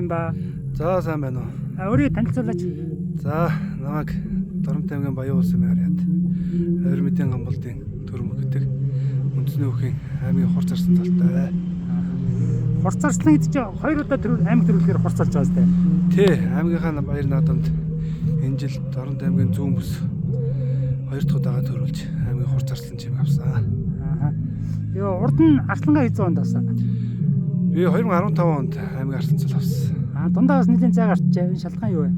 ба. За сайн байна уу. Өөрийгөө танилцуулаач. За намайг Доромт аймгийн Баян улсын мэргэд Ойр Мэдэн Гамболдын Төрөм гэдэг үндэсний өвхийн аймгийн хурц зарсан талтай. Хурц зарслан гэдэг чинь 2 удаа аймаг төрүүлэхээр хурц зарж байгаа сте. Тий, аймгийнхаа баяр наадамд энэ жил Доромт аймгийн зүүн бүс 2 дахь удаага төрүүлж аймгийн хурц зарслан чимээ авсан. Йоо урд нь Арслангаа хэзээ онд авсан? Би 2015 онд аймгийн Арсланцал авсан. Дундаа бас нэлийн цай гарчжээ. Энэ шалтгаан юу вэ?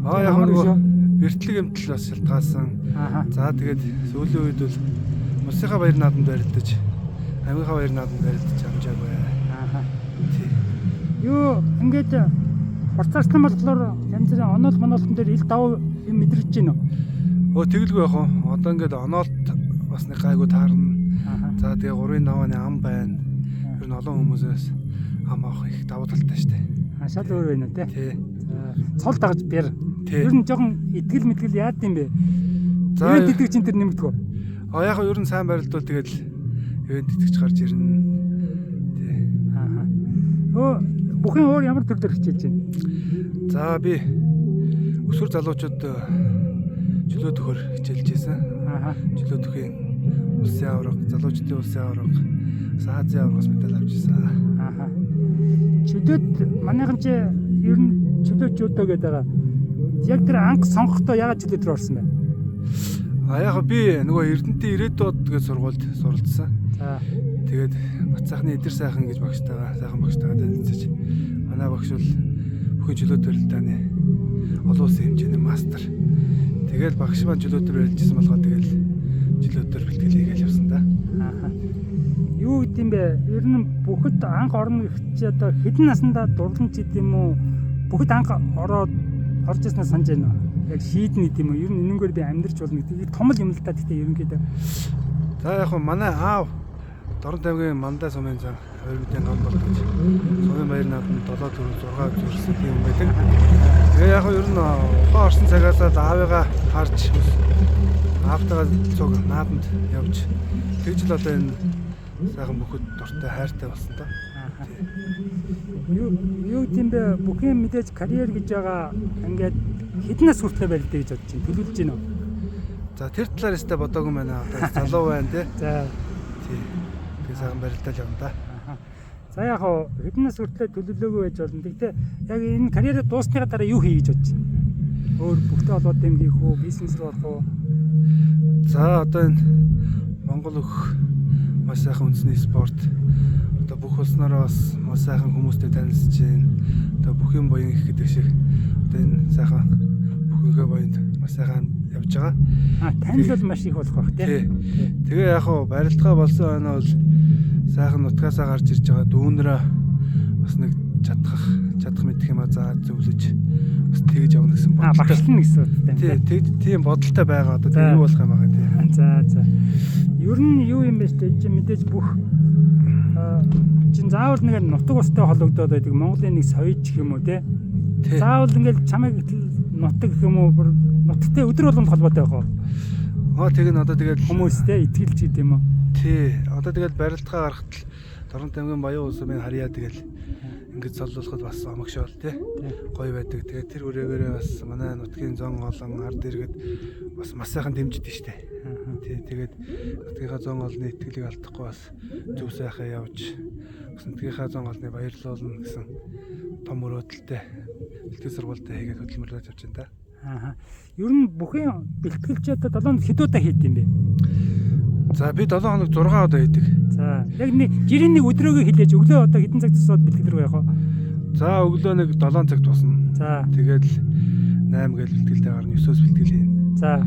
Яг нөгөө бэртлэг эмтэл бас шалтгаалсан. За тэгээд сүүлийн үед бол улсынхаа баяр наадамд барилдаж, аймгийнхаа баяр наадамд барилдаж амжаагүй. Тий. Юу ингээд хурц зарслан болохоор янз бүрийн оноол моноолтон дээр ил давуу юм мэдрэж байна уу? Тэгэлгүй яах вэ? Одоо ингээд оноолт бас нэг гайгүй таарна. За тэгээ 3-ын давааны ам байна. Ер нь олон хүмүүсээс ам авах их давуу талтай штэ. Шал өөр байна үү те? Тий. Цол дагаж бэр. Ер нь жоохон итгэл мэтгэл яад юм бэ? За итгэж чинь тэр нэмэгдэх үү? Яг ер нь сайн барилдвал тэгэл ивент итгэж гарч ирнэ. Тий. Бүхэн өөр ямар төрлөөр хичээж байна? За би өсвөр залуучууд чөлөө төхөр хичээлж байсан. Чөлөө төхийн улсын аварга, залуучдын улсын аварга, Азийн аваргаас медаль авчихсан. Чөлөөд манайхан ч ер нь чөлөөчүүдөө гэдэг байгаа. Яг тэр анх сонгохдоо ягаад чөлөө төр орсон бэ? Яг би нөгөө Эрдэнэтийн ирээдүйд гэж сургуульд суралцсан. Тэгээд Бат сайхны Эдэр сайхан гэж багштайгаа сайхан багштайгаа танилцаж манай багш бол бүхэн чөлөө төрөлтөөний олон улсын хэмжээний мастер. Тэгээд багш маань чөлөө төр барилжсэн болгоо тэгэл чөлөө төр бэлтгэл хийгээл явсан да. Юу гэдэм бэ? Ер нь бүхэд анх орно гэж одоо хэдэн наснда дурлан ч гэдэм үү? Бүхэд анх орж ирснээр санаж байна уу? Яг шийднэ гэдэм үү? Ер нь энэнгээр би амьдрч болно гэдэг том юм л та гэхдээ ерөнхийдөө. За яг хөө манай аав Доромт аймгийн Мандаа сумын зам Ойр Мэдэн Гамболд гэж сумын баяр наадамд 7 төрөл 6 зүрсэн юм байдаг. Тэгээ яг хөө ер нь ухаан орсон цагаас л аавыгаа харж аавтайгаа цуг наадамд явж тэгж л одоо энэ сайхан бүхэд дуртай хайртай болсон та. Юу гэдэм бэ? Бүхэн мэдээж карьер гэж байгаа ингээд хэдэн нас хүртэл барилдаа гэж бодож байна. Төлөвлөж байна уу? За тэр талаар өстэй бодоогүй байна. Одоо залуу байна тий. За тий. Тэгээ сайхан барилдал явна да. За яг хоо хэдэн нас хүртэл төлөвлөөгүй байж болно. Гэхдээ яг энэ карьераа дуусныхаа дараа юу хий гэж бодож байна? Өөр бүхтэй холбоотой юм хийх үү? Бизнес рүү орох уу? За одоо энэ Монгол өх маш сайхан үндэсний спорт. Одоо бүх улснаараа бас маш сайхан хүмүүстэй танилцж байна. Одоо бүхэн боён их гэдэг шиг одоо энэ сайхан бүхэнхээ боёнд маш сайхан явж байгаа. Танил бол маш их болох бах тий. Тэгээ яг хоо барилдгаа болсон байна бол сайхан нутгаасаа гарч ирж байгаа дүүнрээ бас нэг чадах мэдэх юм за зөвлөж бас тэгж явна гэсэн бодолтой. Багшлна гэсэн үгтэй. Тий, тийм бодолтой байгаа. Одоо тэг юу болох юм байгаа тий. За. Ер нь юу юм бэ штэ? Чи мэдээж бүх чин заавал нэг нутаг устай холбогдоод байдаг Монголын нэг соёж гэх юм уу те. Заавал ингээл чамайг нутаг гэх юм уу нутагтай өдөр болгонд холбоотой байх уу? Тэг н одоо тэгэл хүмүүстэй итгэлж гэдэг юм уу? Тий. Одоо тэгэл барилдгаа гарахад л Доромт аймгийн Баян улсын харьяа тэгэл ингэж солиулахад бас амагшаал тий. Гоё байдаг. Тэгээд тэр үрээгээрээ бас манай нутгийн зон олон ард иргэд бас маш сайхан дэмждэг штэ. Тий. Тэгээд нутгийнхаа зон олонны итгэлийг алдахгүй бас зөв сайхан явж бас нутгийнхаа зон олонны баярлуулна гэсэн том өрөөдөлтэй бэлтгэл сургуультай хийгээд хөдөлмөрлөж явж байна да. Ер нь бүхэн бэлтгэлч одоо 7 хоног хэд удаа хийд юм бэ? За би 7 хоног 6 удаа хийдэг. За яг нэг жирийн нэг өдрөөгөө хилээж өглөө одоо хэдэн цаг тусаад бэлтгэл рүү явах вэ? За өглөө нэг 7 цаг тусна. За тэгэл 8 гээл бэлтгэлтэй гарна 9-оос бэлтгэл хийн. За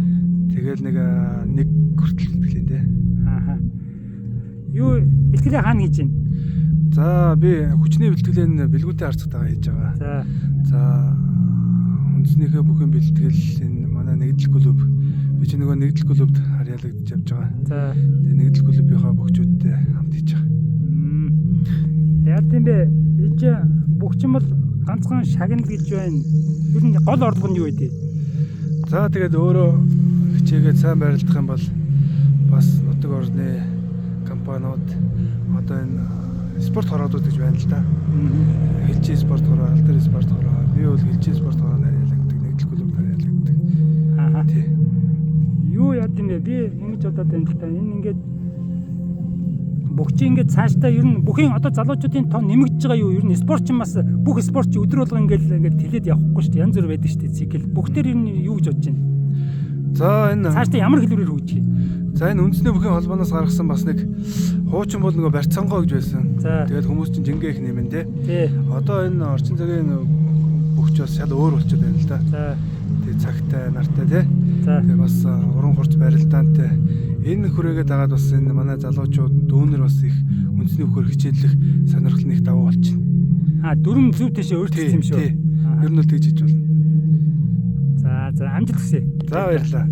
тэгэл нэг хүртэл бэлтгэл хийн дээ. Юу бэлтгэлээ хаана хийж байна? За би хүчний бэлтгэлээ бэлгүүтийн харцагтайгаа хийж байгаа. За үндэснийхээ бүхэн бэлтгэл энэ манай нэгдэл клуб би ч нөгөө нэгдэл клубд харьяалагдж явж байгаа. За тэгээ нэгдэл клубийнхаа бөхчүүдтэй хамт хийж байгаа. Яг тийм бэ. Энд бөхчин бол ганцхан шагнал гэж байна. Ер нь гол орлого нь юу вэ? За тэгээд өөрөө хичээгээд сайн барилдах юм бол бас нутаг орны компаниуд одоо энэ спорт хороодууд гэж байна л да. Хэлжээ спорт хороо, алдар спорт хороо, би бол хэлжээ спорт хороо харьяалагддаг, нэгдэл клуб харьяалагддаг. Аа. Тий. Юу яд юм бэ? Би ингэж бодоод байна л да. Энэ ингээд бүгчийн ингээд цаашдаа ер нь бүхэн одоо залуучуудын тоо нэмэгдэж байгаа юу? Ер нь спортчин бас бүх спортч өдөр болго ингээд хэлээд явахгүй шүү дээ. Янз бүр байдаг шүү дээ. Цикл. Бүгдээр ер нь юу гэж бодож байна? За энэ Цаашдаа ямар хэлбэрээр хөгжих юм? За энэ үндэсний бүхэн холбооноос гаргасан бас нэг хуучин бол нөгөө барьцангоо гэж байсан. За. Тэгээд хүмүүс чинь жингээ их нэмэн те. Тий. Одоо энэ орчин цагийн бүгч бас шал өөр болчиход байна л да. За. Тэгээд цагтай, нартай те. За. Тэгээд бас уран хурц барилдаантай. Энэ хүрээгээ дагаад бас энэ манай залуучууд дүүнер бас их үндэсний бүхээр хичээллэх сонирхол нэг давуу болчихно. Аа дүрм зөв тийшээ өөрчлөсөн юм шүү. Ер нь л тэгж хийж болно. За амжилт хүсье. За баярлалаа.